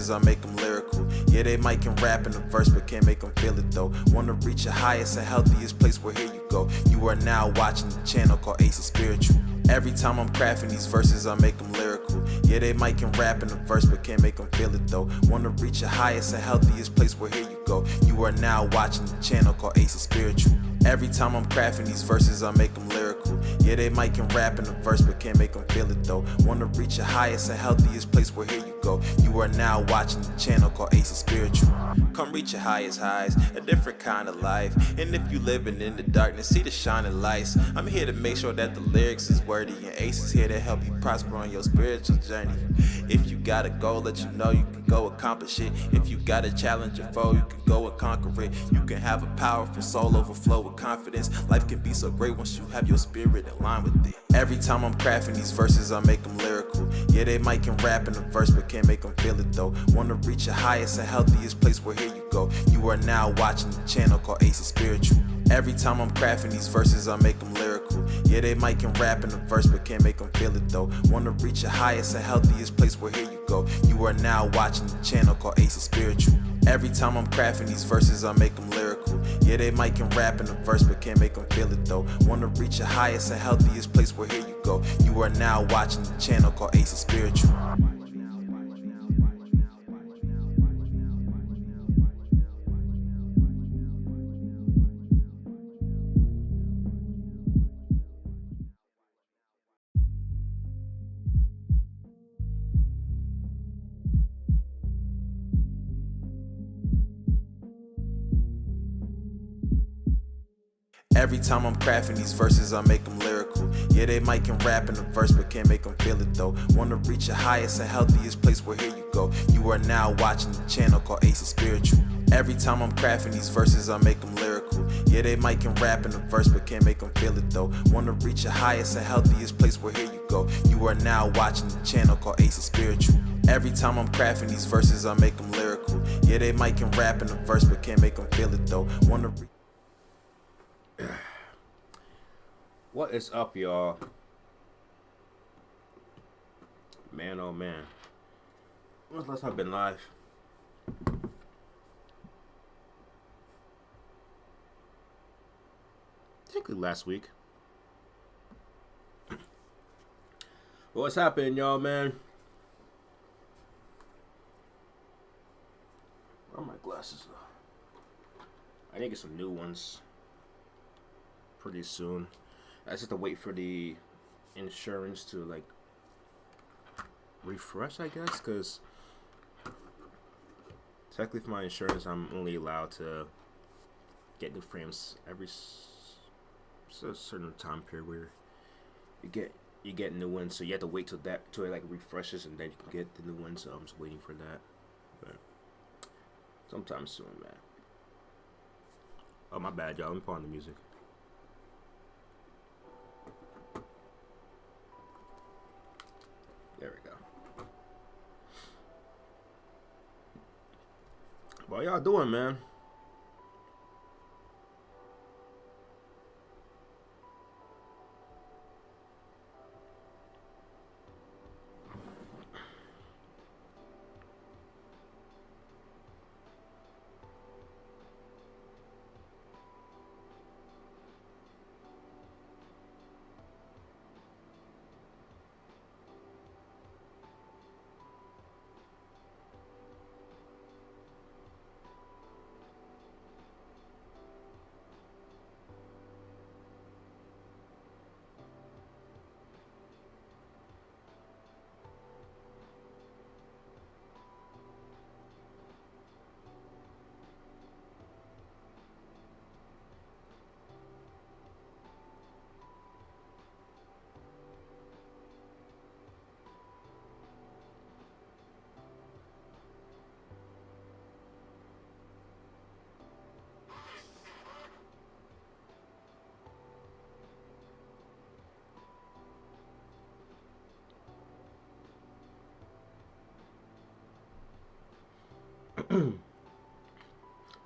verses, I make them lyrical. Yeah, they might can rap in the verse, but can't make them feel it though. Wanna reach your highest and healthiest place, where here you go. You are now watching the channel called Ace Spiritual. Every time I'm crafting these verses, I make them lyrical. Yeah, they might can rap in the verse, but can't make them feel it though. Wanna reach your highest and healthiest place, where here you go. You are now watching the channel called Ace Spiritual. Every time I'm crafting these verses, I make them lyrical. Yeah, they might can rap in the verse, but can't make them feel it though. Wanna reach your highest and healthiest place, where here you go. You are now watching the channel called Ace Spiritual. Come reach your highest highs, a different kind of life. And if you living in the darkness, see the shining lights. I'm here to make sure that the lyrics is worthy, and Ace is here to help you prosper on your spiritual journey. If you got a goal, let you know you can go accomplish it. If you got a challenge your foe, you can go and conquer it. You can have a powerful soul overflow with confidence. Life can be so great once you have your spirit in line with it. Every time I'm crafting these verses, I make them lyrical. Yeah, they might can rap in the verse, but can't make them feel it though. Wanna reach your highest and healthiest place, where here you go. You are now watching the channel called Ace Spiritual. Every time I'm crafting these verses, I make them lyrical. Yeah, they might can rap in the verse, but can't make them feel it though. Wanna reach your highest and healthiest place, where here you go. You are now watching the channel called Ace Spiritual. Every time I'm crafting these verses, I make them lyrical. Yeah, they might can rap in the verse, but can't make them feel it though. Wanna reach your highest and healthiest place, where here you go. You are now watching the channel called Ace Spiritual. Every time I'm crafting these verses, I make them lyrical. Yeah, they might can rap in the verse, but can't make them feel it though. Wanna reach your highest and healthiest place, where here you go. You are now watching the channel called Ace Spiritual. Every time I'm crafting these verses, I make them lyrical. Yeah, they might can rap in the verse, but can't make them feel it though. Wanna reach your highest and healthiest place, where here you go. You are now watching the channel called Ace Spiritual. Every time I'm crafting these verses, I make them lyrical. Yeah, they might can rap in the verse, but can't make them feel it though. Wanna What is up, y'all? Man, oh man. When's the last time I've been live? Technically last week. What's happening, y'all, man? Where are my glasses? I need to get some new ones pretty soon. I just have to wait for the insurance to like refresh, I guess, because technically for my insurance I'm only allowed to get new frames every a certain time period where you get new ones, so you have to wait till it like refreshes and then you can get the new ones. So I'm just waiting for that, but sometime soon, man. Oh, my bad, y'all. Let me put on the music. There we go. What y'all doing, man?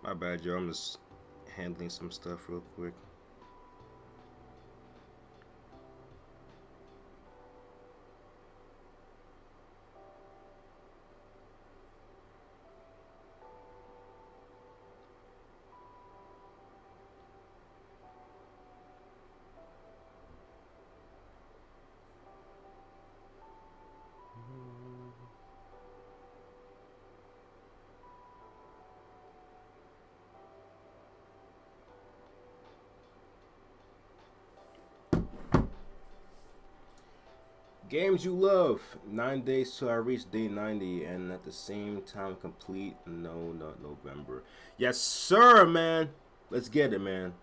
My bad, y'all. I'm just handling some stuff real quick. Games you love. 9 days till I reach day 90, and at the same time complete. No, not November. Yes, sir, man. Let's get it, man.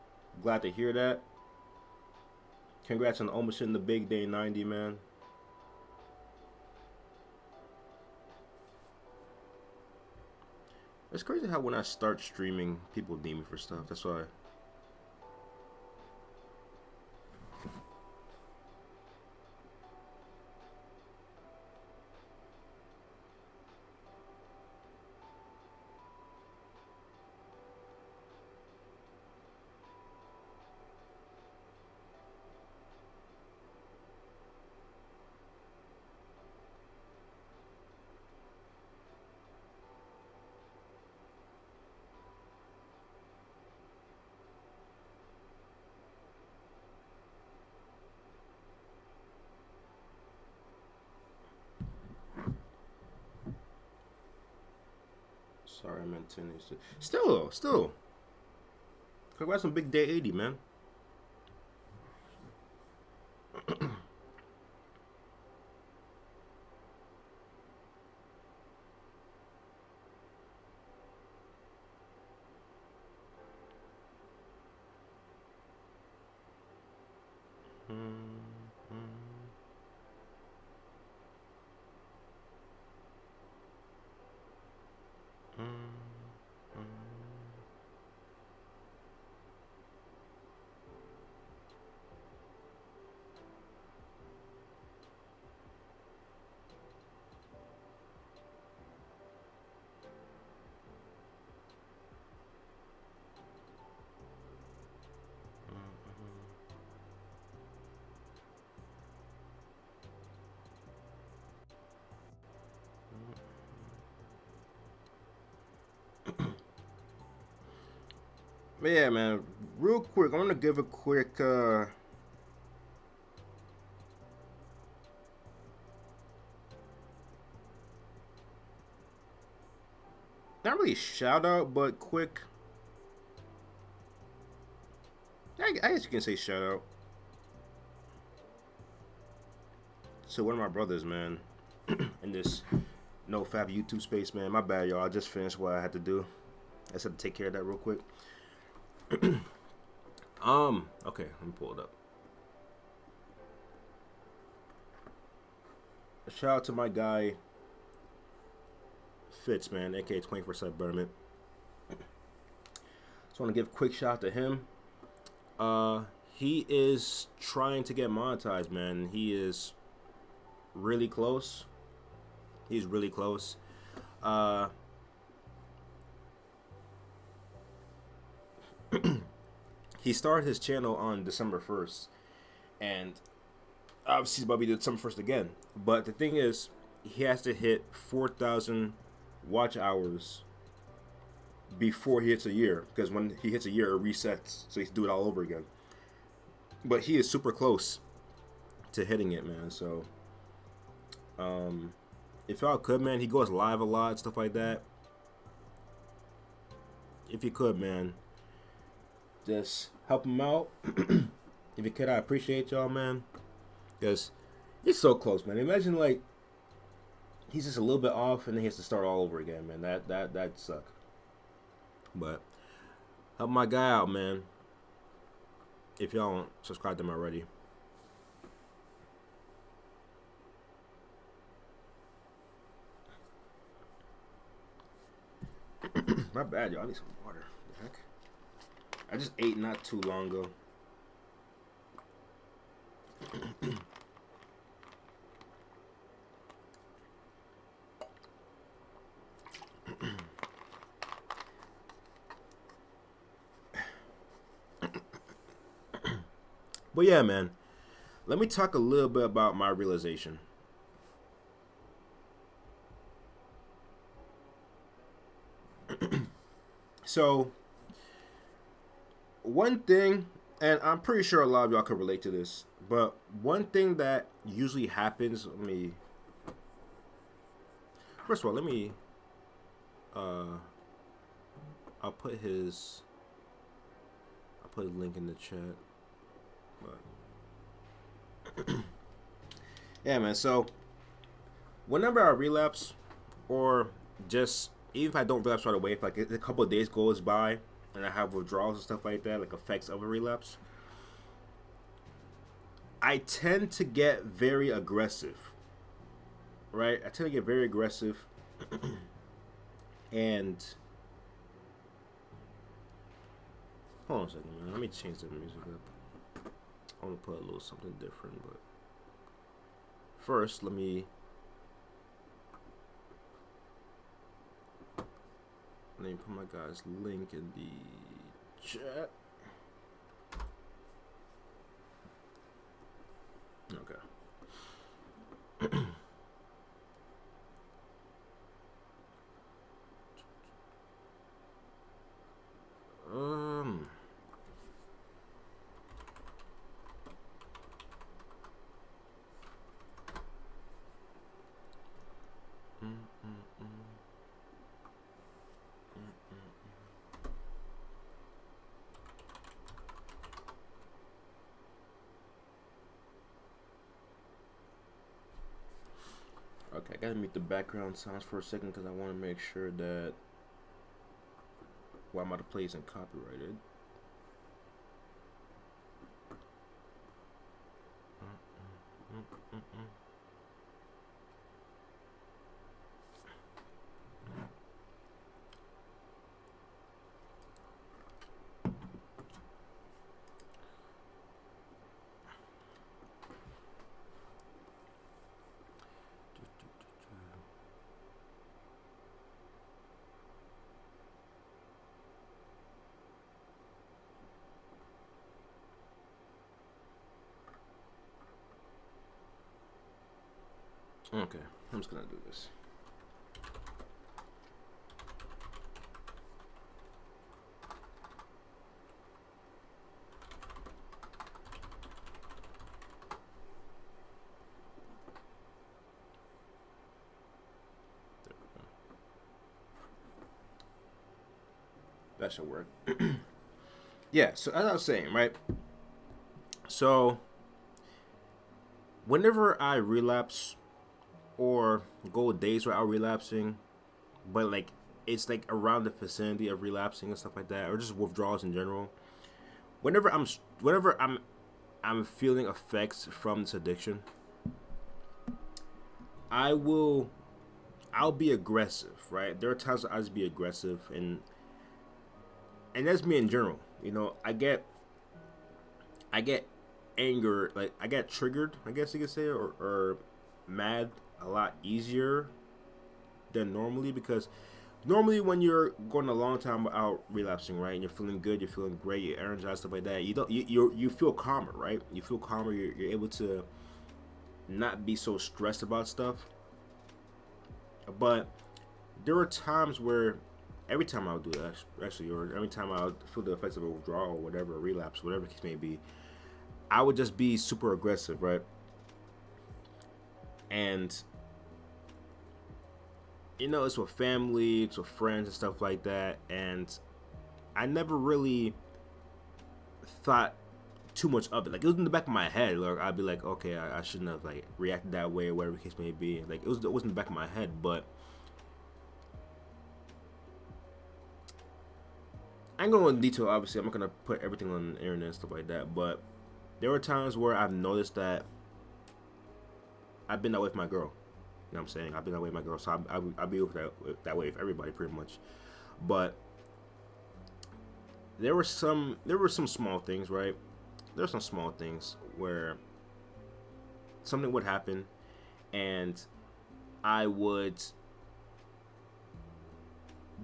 Glad to hear that. Congrats on almost hitting the big day 90, man. It's crazy how when I start streaming, people need me for stuff. That's why. Sorry, I meant 10 days. Still. Congrats on big day 80, man. But yeah, man, real quick, I want to give a quick not really shout out, but quick. I guess you can say shout out to one of my brothers, man, in this no fab YouTube space, man. My bad, y'all. I just finished what I had to do. I just had to take care of that real quick. Okay, let me pull it up. Shout out to my guy Fitz, man, aka 24/7 Betterment. Just want to give a quick shout out to him. He is trying to get monetized, man. He is really close. He's really close. He started his channel on December 1st, and obviously he's about to be December 1st again. But the thing is, he has to hit 4,000 watch hours before he hits a year, because when he hits a year, it resets, so he has to do it all over again. But he is super close to hitting it, man. So, if y'all could, man, he goes live a lot, stuff like that. If you could, man, just help him out. If you could, I appreciate y'all, man, because he's so close, man. Imagine, like, he's just a little bit off and then he has to start all over again, man. That'd suck. But help my guy out, man. If y'all don't subscribe to him already. My bad, y'all. I need some water. The heck? I just ate not too long ago. But yeah, man, let me talk a little bit about my realization. So, one thing, and I'm pretty sure a lot of y'all can relate to this, but one thing that usually happens, first of all, I'll put his link in the chat. But Yeah, man. So whenever I relapse, or just even if I don't relapse right away, if like a couple of days goes by and I have withdrawals and stuff like that, like effects of a relapse, I tend to get very aggressive. Right? I tend to get very aggressive, and hold on a second, man. Let me change the music up. I want to put a little something different, but first, let me put my guy's link in the chat. Okay. um. Okay, I gotta mute the background sounds for a second because I want to make sure that what I'm about to play isn't copyrighted. Okay, I'm just gonna do this. That should work. Yeah, so as I was saying, right? So, whenever I relapse or go days without relapsing, but like it's like around the vicinity of relapsing and stuff like that, or just withdrawals in general. Whenever I'm feeling effects from this addiction, I'll be aggressive, right? There are times I just be aggressive, and that's me in general. You know, I get anger, like I get triggered, I guess you could say, or mad a lot easier than normally, because normally when you're going a long time without relapsing, right, and you're feeling good, you're feeling great, you're energized, stuff like that, you feel calmer, right? You feel calmer. You're able to not be so stressed about stuff. But there are times where every time I would do that, actually, or every time I would feel the effects of a withdrawal or whatever, a relapse, whatever the case may be, I would just be super aggressive, right? And you know, it's with family, it's with friends and stuff like that, and I never really thought too much of it. Like, it was in the back of my head. Like, I'd be like, okay, I shouldn't have like reacted that way or whatever the case may be. Like, it was in the back of my head, but I ain't going to go into detail. Obviously, I'm not gonna put everything on the internet and stuff like that. But there were times where I've noticed that I've been that way with my girl. You know what I'm saying? I've been that way with my girl, so I'll be with that way with everybody pretty much. But there were some small things, right? There were some small things where something would happen, and I would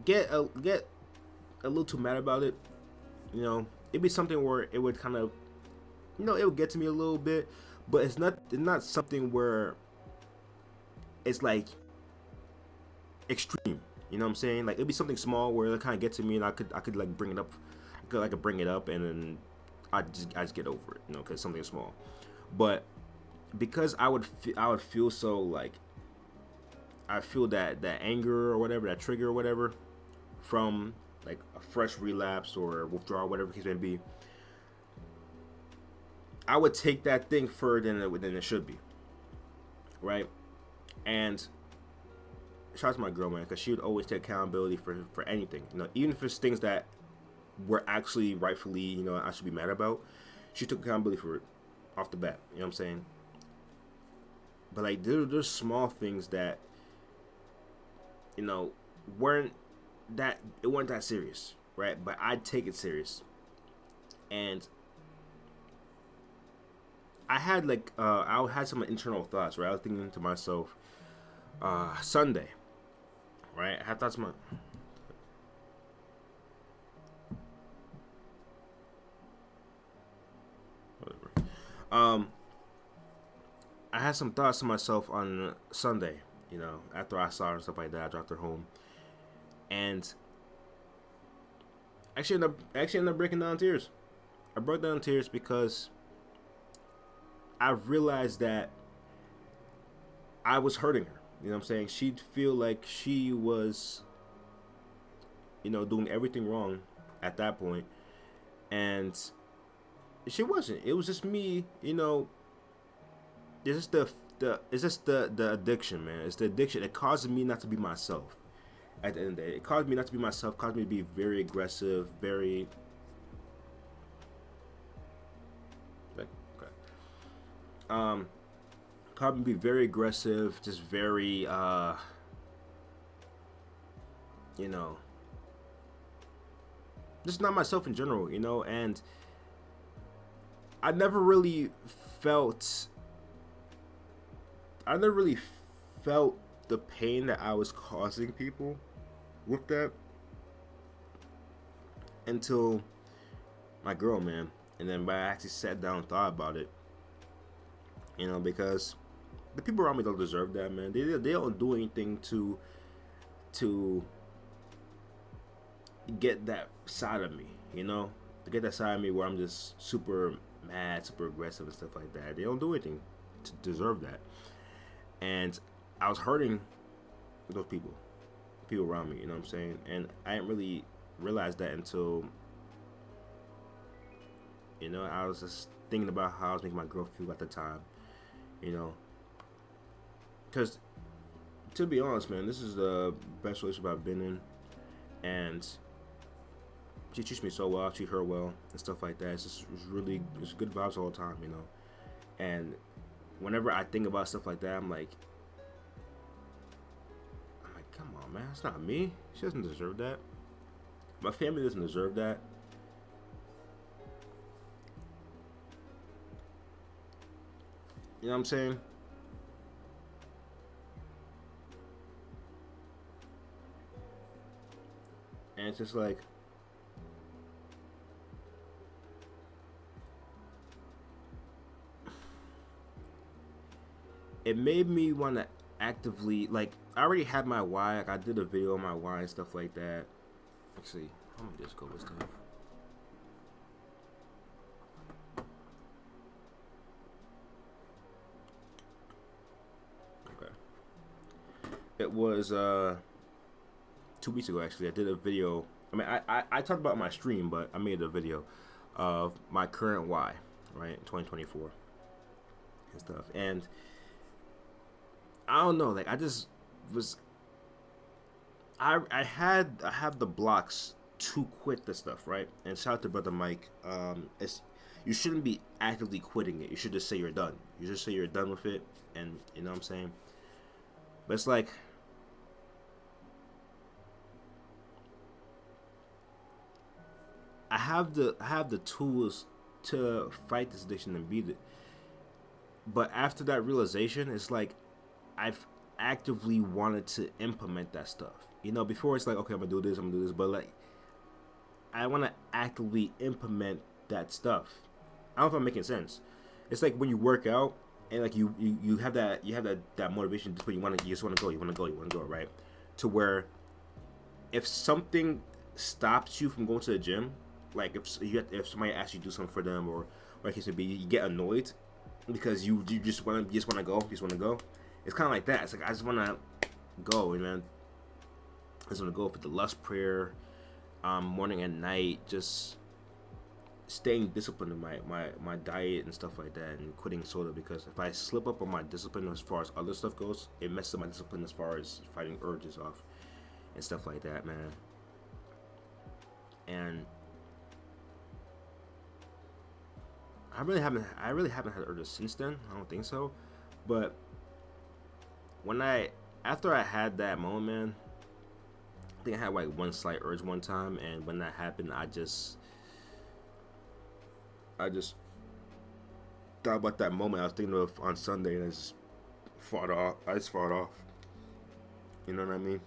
get a little too mad about it. You know, it'd be something where it would kind of, you know, it would get to me a little bit, but it's not something where it's like extreme. You know what I'm saying? Like, it'd be something small where it kind of get to me, and I could like bring it up. I could bring it up, and then I just get over it. You know, because something small. But because I would feel so like, I feel that anger or whatever, that trigger or whatever, from like a fresh relapse or withdrawal, whatever the case may be, I would take that thing further than it should be. right? And shout out to my girl, man, because she would always take accountability for anything. You know, even if it's things that were actually rightfully, you know, I should be mad about, she took accountability for it off the bat. You know what I'm saying? But like, there's small things that, you know, weren't it wasn't that serious, right? But I take it serious, and I had like I had some internal thoughts, right? I was thinking to myself, Sunday, right? I had thoughts my whatever. I had some thoughts to myself on Sunday, you know, after I saw her and stuff like that. I dropped her home, and actually ended up breaking down in tears. I broke down in tears because I realized that I was hurting her. You know what I'm saying? She'd feel like she was, you know, doing everything wrong at that point, and she wasn't. It was just me, you know. It's just the addiction, man. It's the addiction. It causes me not to be myself. At the end of the day, it caused me not to be myself. Caused me to be very aggressive, very. Okay. Caused me to be very aggressive, just very, you know, just not myself in general, you know. And I never really felt. I never really felt the pain that I was causing people with that until my girl, man. And then I actually sat down and thought about it, you know, because the people around me don't deserve that, man. They don't do anything to get that side of me, you know, to get that side of me where I'm just super mad, super aggressive and stuff like that. They don't do anything to deserve that. And I was hurting those people around me, you know what I'm saying? And I didn't really realize that until, you know, I was just thinking about how I was making my girl feel at the time, you know. Because, to be honest, man, this is the best relationship I've been in. And she treats me so well, I treat her it's stuff like that. It's good vibes all the time, you know. And whenever I think about stuff like that, I'm like, come on, man, it's not me. She doesn't deserve that. My family doesn't deserve that. You know what I'm saying? And it's just like, it made me want to actively, like, I already had my why. Like, I did a video on my why and stuff like that. Actually, let me just go this time. Okay. It was 2 weeks ago, actually. I did a video. I mean, I talked about my stream, but I made a video of my current why, right, 2024 and stuff. And I don't know, like, I just was, I have the blocks to quit this stuff, right? And shout out to brother Mike. You shouldn't be actively quitting it. You should just say you're done. You just say you're done with it, and you know what I'm saying. But it's like, I have the tools to fight this addiction and beat it. But after that realization, it's like I've actively wanted to implement that stuff. You know, before it's like, okay, I'm gonna do this, but like, I want to actively implement that stuff. I don't know if I'm making sense. It's like when you work out and like you have that motivation just when you just want to go, right? To where if something stops you from going to the gym, like if somebody asks you to do something for them, or like it be, you get annoyed because you just want to go. It's kind of like that. It's like, I just want to go, man. I just want to go for the lust prayer, morning and night, just staying disciplined in my diet and stuff like that, and quitting soda, because if I slip up on my discipline as far as other stuff goes, it messes up my discipline as far as fighting urges off and stuff like that, man. And I really haven't had urges since then. I don't think so. But after I had that moment, man, I think I had like one slight urge one time, and when that happened, I just thought about that moment I was thinking of on Sunday, and I just fought off. You know what I mean?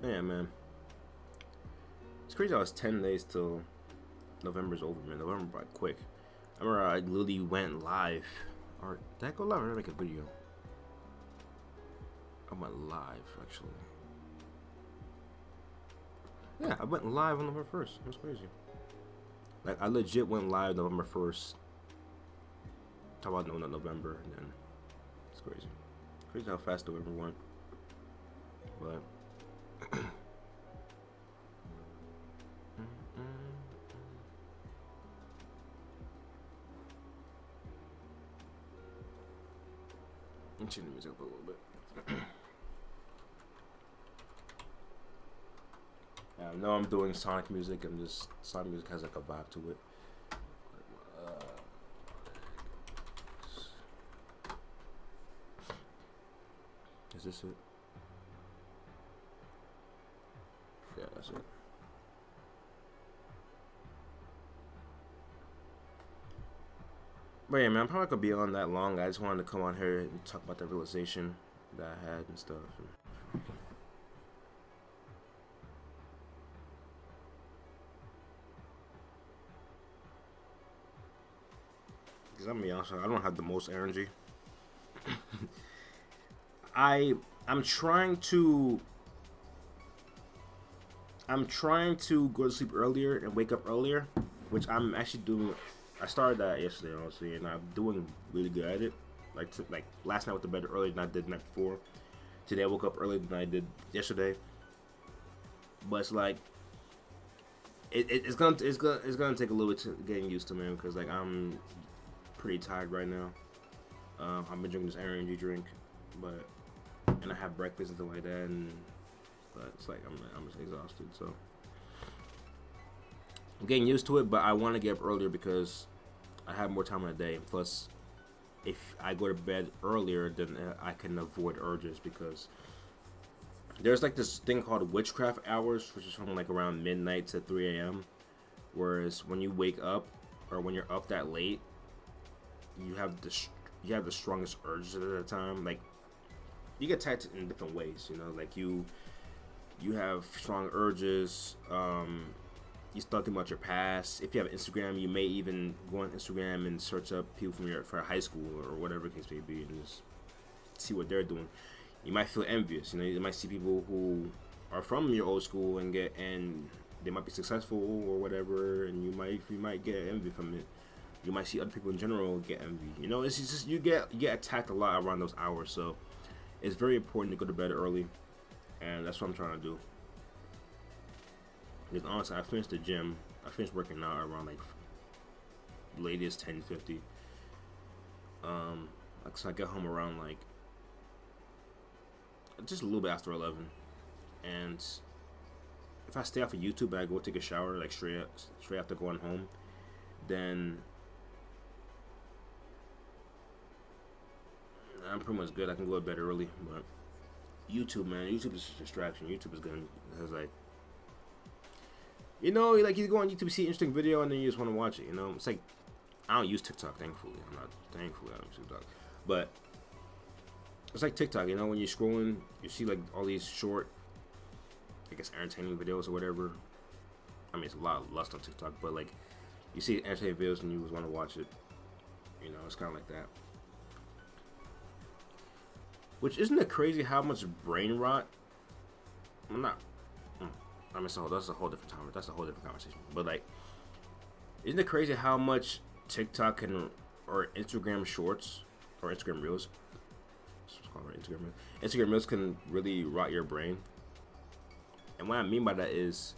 Yeah, man. It's crazy how it's 10 days till November's over, man. November brought quick. I remember I literally went live. Or did I go live or did I make a video? I went live, actually. Yeah, I went live on November 1st. It was crazy. Like, I legit went live November 1st. Talk about no, November, and then it's crazy. Crazy how fast November went. But I'm turning the music up a little bit. I know I'm doing Sonic music. Sonic music has like a vibe to it. Is this it? Yeah, that's it. But yeah, man, I'm probably not gonna be on that long. I just wanted to come on here and talk about the realization that I had and stuff. Because I'm gonna be honest, I don't have the most energy. I'm trying to go to sleep earlier and wake up earlier, which I'm actually doing. I started that yesterday, honestly, and I'm doing really good at it. Like last night I went to bed earlier than I did the night before. Today I woke up earlier than I did yesterday. But it's like it's gonna take a little bit to getting used to, man, because like I'm pretty tired right now. I've been drinking this energy drink, and I have breakfast and stuff like that, but it's like I'm just exhausted, so I'm getting used to it. But I want to get up earlier because I have more time in the day. Plus, if I go to bed earlier, then I can avoid urges, because there's like this thing called witchcraft hours, which is from like around midnight to 3 a.m. Whereas when you wake up, or when you're up that late, you have the strongest urges at that time. Like, you get attacked in different ways, you know, like you have strong urges. You start thinking about your past. If you have Instagram, you may even go on Instagram and search up people from your high school or whatever the case may be, and just see what they're doing. You might feel envious. You know, you might see people who are from your old school and they might be successful or whatever, and you might get envy from it. You might see other people in general get envy. You know, it's just you get attacked a lot around those hours. So it's very important to go to bed early, and that's what I'm trying to do. Because honestly, I finished the gym. I finished working out around like latest 10:50. So I got home around like just a little bit after 11. And if I stay off of YouTube and I go take a shower like straight after going home, then I'm pretty much good. I can go to bed early. But YouTube, man, YouTube is a distraction. YouTube is good. It's like, you know, like you go on YouTube, see an interesting video, and then you just want to watch it. You know, it's like, I don't use TikTok, thankfully. I don't use TikTok, but it's like TikTok. You know, when you're scrolling, you see like all these short, I guess, entertaining videos or whatever. I mean, it's a lot of lust on TikTok, but like, you see entertaining videos and you just want to watch it. You know, it's kind of like that. Which, isn't it crazy how much brain rot? I'm not. I mean, so that's a whole different time. That's a whole different conversation. But like, isn't it crazy how much TikTok and or Instagram Shorts or Instagram Reels. Instagram Reels can really rot your brain. And what I mean by that is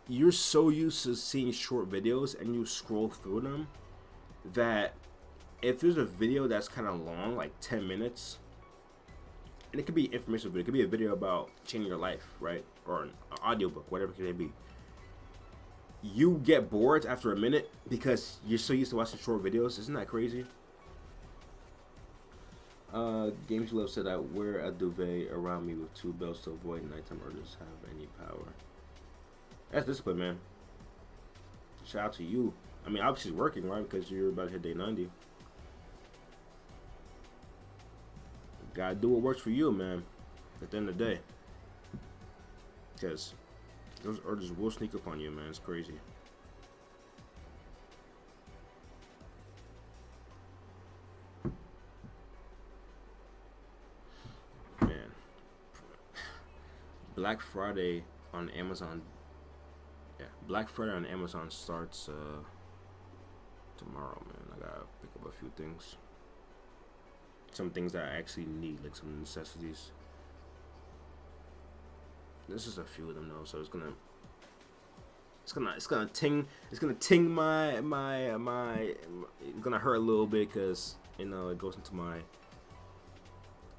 you're so used to seeing short videos and you scroll through them that if there's a video that's kind of long, like 10 minutes, and it could be informational video, it could be a video about changing your life, right? Or an audiobook, whatever it may be. You get bored after a minute because you're so used to watching short videos. Isn't that crazy? Games You Love said I wear a duvet around me with 2 belts to avoid nighttime urges have any power. That's discipline, man. Shout out to you. I mean, obviously it's working, right? Because you're about to hit day 90. Gotta do what works for you, man. At the end of the day. Because those urges will sneak up on you, man. It's crazy. Man. Black Friday on Amazon. Yeah, Black Friday on Amazon starts tomorrow, man. I gotta pick up a few things. Some things that I actually need, like some necessities. This is a few of them though, so it's gonna ting it's gonna hurt a little bit because you know it goes into my,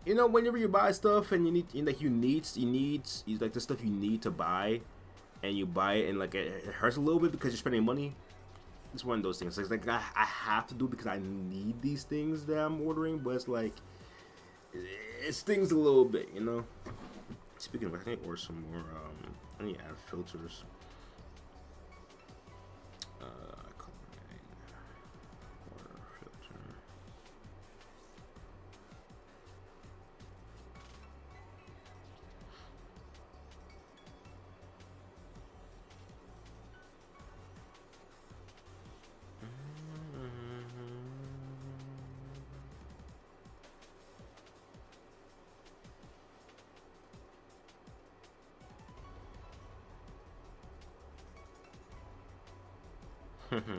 you know, whenever you buy stuff and you need like the stuff you need to buy, and you buy it and like it hurts a little bit because you're spending money. It's one of those things. It's like I have to do because I need these things that I'm ordering, but it's like it stings a little bit, you know. Speaking of, I need to order some more. I need to add filters. Order filter.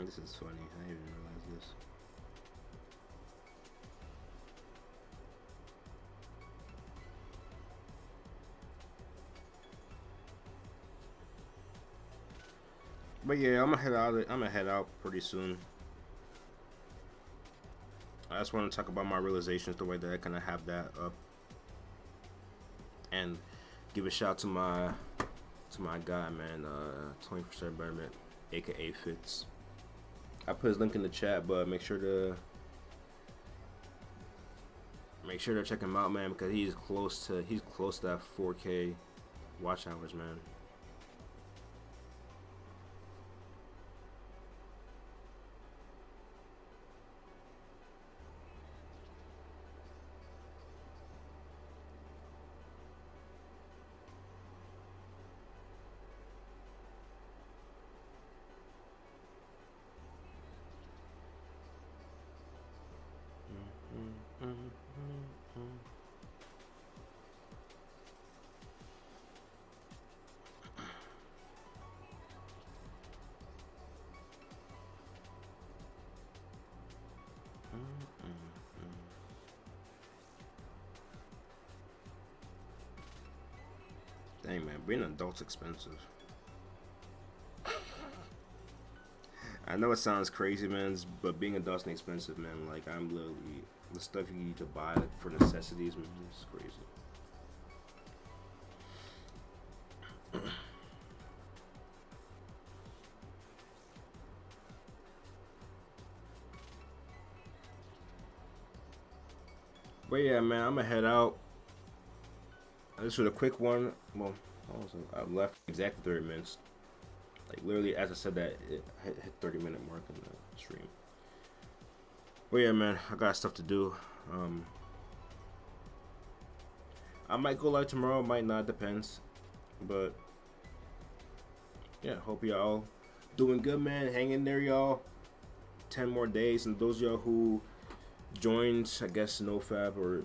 This is funny. I didn't even realize this. But yeah, I'm gonna head out pretty soon. I just want to talk about my realizations, the way that I kind of have that up, and give a shout to my guy, man. 20% Betterment, aka Fitz. I put his link in the chat, but make sure to check him out, man, because he's close to that 4K watch hours, man. Dang, man, being an adult's expensive. I know it sounds crazy, man, but being an adult's expensive, man. Like, I'm literally, the stuff you need to buy like, for necessities, man, it's crazy. But yeah, man, I'm gonna head out. This was a quick one. Well, I've left exactly 30 minutes. Like literally, as I said that, it hit 30-minute mark in the stream. But yeah, man, I got stuff to do. I might go live tomorrow, might not, depends. But yeah, hope y'all doing good, man. Hang in there, y'all. 10 more days, and those of y'all who joined, I guess, NoFab or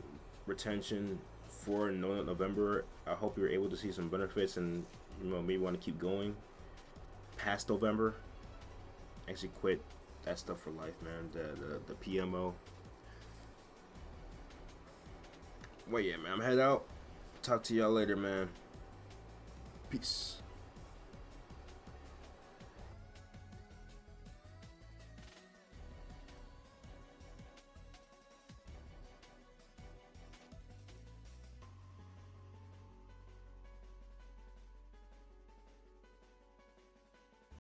retention for November. I hope you're able to see some benefits and maybe want to keep going past November. Actually quit that stuff for life, man. The PMO. Well, yeah, man. I'm headed out. Talk to y'all later, man. Peace.